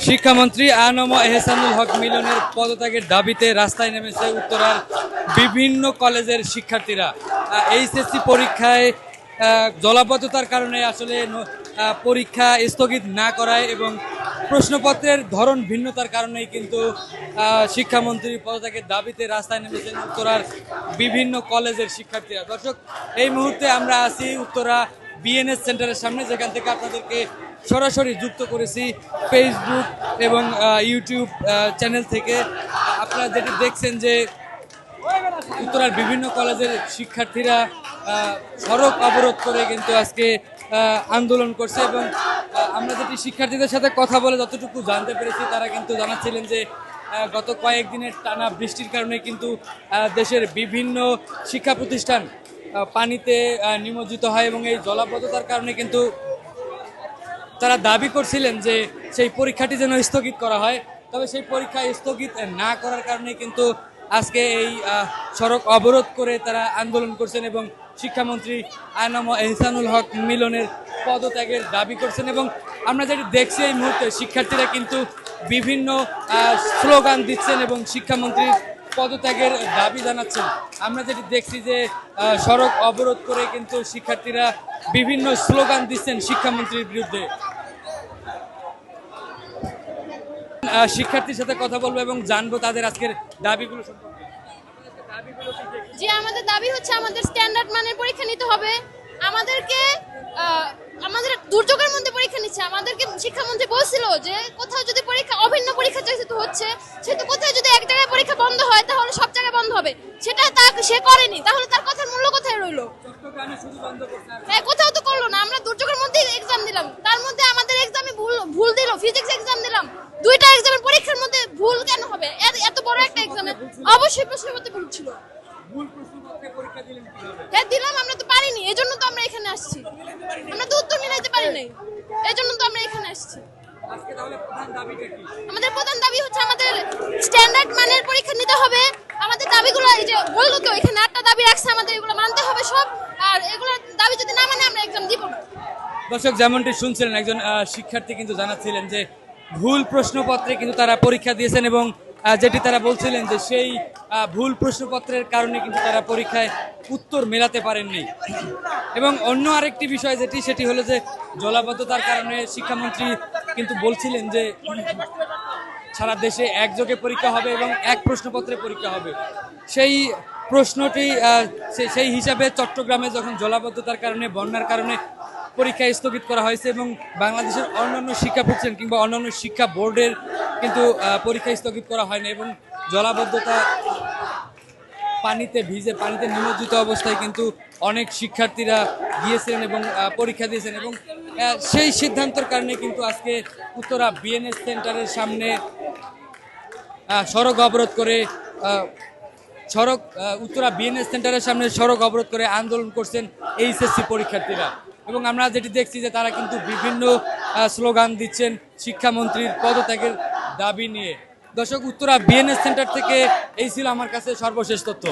শিক্ষামন্ত্রী আনম এহসানুল হক মিলনের পদত্যাগের দাবিতে রাস্তায় নেমেছে উত্তরার বিভিন্ন কলেজের শিক্ষার্থীরা। এইচএসসি পরীক্ষায় জলাবদ্ধতার কারণে আসলে পরীক্ষা স্থগিত না করায় এবং প্রশ্নপত্রের ধরন ভিন্নতার কারণেই কিন্তু শিক্ষামন্ত্রীর পদত্যাগের দাবিতে রাস্তায় নেমেছেন উত্তরার বিভিন্ন কলেজের শিক্ষার্থীরা। দর্শক, এই মুহূর্তে আমরা আছি উত্তরা বিএনএস সেন্টারের সামনে, যেখান থেকে আপনাদেরকে সরাসরি যুক্ত করেছি ফেসবুক এবং ইউটিউব চ্যানেল থেকে। আপনারা যেটি দেখছেন যে উত্তরার বিভিন্ন কলেজের শিক্ষার্থীরা সড়ক অবরোধ করে কিন্তু আজকে আন্দোলন করছে এবং আমরা যেটি শিক্ষার্থীদের সাথে কথা বলে যতটুকু জানতে পেরেছি, তারা কিন্তু জানাচ্ছিলেন যে গত কয়েকদিনের টানা বৃষ্টির কারণে কিন্তু দেশের বিভিন্ন শিক্ষা প্রতিষ্ঠান পানিতে নিমজ্জিত হয় এবং এই জলাবদ্ধতার কারণে কিন্তু তারা দাবি করছিলেন যে সেই পরীক্ষাটি যেন স্থগিত করা হয়। তবে সেই পরীক্ষা স্থগিত না করার কারণে কিন্তু আজকে এই সড়ক অবরোধ করে তারা আন্দোলন করছেন এবং শিক্ষামন্ত্রী আনম এহসানুল হক মিলনের পদত্যাগের দাবি করছেন। এবং আমরা যেটি দেখছি এই মুহূর্তে শিক্ষার্থীরা কিন্তু বিভিন্ন স্লোগান দিচ্ছেন এবং শিক্ষামন্ত্রীর পদত্যাগের দাবি জানাচ্ছেন। আমরা যেটি দেখছি যে সড়ক অবরোধ করে কিন্তু শিক্ষার্থীরা বিভিন্ন স্লোগান দিচ্ছেন শিক্ষামন্ত্রীর বিরুদ্ধে। শিক্ষার্থীর সাথে কথা বলবো এবং জানবো তাদের আজকের দাবিগুলো সম্পর্কে। যে আমাদের দাবি হচ্ছে আমাদের স্ট্যান্ডার্ড মানের পরীক্ষা নিতে হবে। আমাদের দুর্যোগের মধ্যে পরীক্ষা নিচ্ছে। আমাদেরকে শিক্ষামন্ত্রী বলছিল যে কোথাও যদি পরীক্ষা অভিন্ন পরীক্ষা যেহেতু হচ্ছে, সেহেতু কোথাও যদি এক জায়গায় পরীক্ষা বন্ধ হয় তাহলে সব জায়গায় বন্ধ হবে। সেটা সে করেনি, তাহলে তার কথার মূল্য কোথায় রইলো? হ্যাঁ, কোথাও তো করলো না। আমরা দুর্যোগের মধ্যে এক্সাম দিলাম, তার মধ্যে আমাদের এক্সামে ভুল দিল। ফিজিক্স এক্সাম দিলাম, দুইটা এক্সামের পরীক্ষার মধ্যে ভুল কেন হবে? এত বড় একটা এক্সামে অবশ্যই প্রশ্নপত্রে ভুল ছিল। হ্যাঁ দিলাম, আমরা তো পারিনি, এজন্য তো আমরা এখানে আসছি। আমরা তো উত্তর মিলাইতে পারি নাই, এজন্য তো আমরা এখানে আসছি। আমাদের প্রধান দাবি হচ্ছে আমাদের স্ট্যান্ডার্ড মানের পরীক্ষা নিতে হবে। আমাদের দাবিগুলো এই যে বললো তো, এখানে 8টা দাবি রাখছে, আমাদের এগুলো মানতে হবে সব। আর এগুলোর দাবি যদি না মানে আমরা এক্সাম দিব না। দর্শক, যেমনটি শুনছিলেন, একজন শিক্ষার্থী কিন্তু জানাচ্ছিলেন যে ভুল প্রশ্নপত্রে কিন্তু তারা পরীক্ষা দিয়েছেন এবং যেটি তারা বলছিলেন যে সেই ভুল প্রশ্নপত্রের কারণে কিন্তু তারা পরীক্ষায় উত্তর মেলাতে পারেননি। এবং অন্য আরেকটি বিষয় সেটি হলো যে জলাবদ্ধতার কারণে শিক্ষামন্ত্রী কিন্তু বলছিলেন যে সারা দেশে একযোগে পরীক্ষা হবে এবং এক প্রশ্নপত্রে পরীক্ষা হবে। সেই প্রশ্নটি সেই হিসাবে চট্টগ্রামে যখন জলাবদ্ধতার কারণে, বন্যার কারণে পরীক্ষা স্থগিত করা হয়েছে এবং বাংলাদেশের অন্যান্য শিক্ষা প্রতিষ্ঠান কিংবা অন্যান্য শিক্ষা বোর্ডের কিন্তু পরীক্ষা স্থগিত করা হয়নি এবং জলাবদ্ধতা, পানিতে নিমজ্জিত অবস্থায় কিন্তু অনেক শিক্ষার্থীরা গিয়েছিলেন এবং পরীক্ষা দিয়েছেন এবং সেই সিদ্ধান্তের কারণে কিন্তু আজকে উত্তরা বিএনএস সেন্টারের সামনে উত্তরা বিএনএস সেন্টারের সামনে সড়ক অবরোধ করে আন্দোলন করছেন এইচএসসি পরীক্ষার্থীরা। এবং আমরা যেটি দেখছি যে তারা কিন্তু বিভিন্ন স্লোগান দিচ্ছেন শিক্ষামন্ত্রীর পদত্যাগের দাবি নিয়ে। দর্শক, উত্তরা বিএনএস সেন্টার থেকে এই ছিল আমার কাছে সর্বশেষ তথ্য।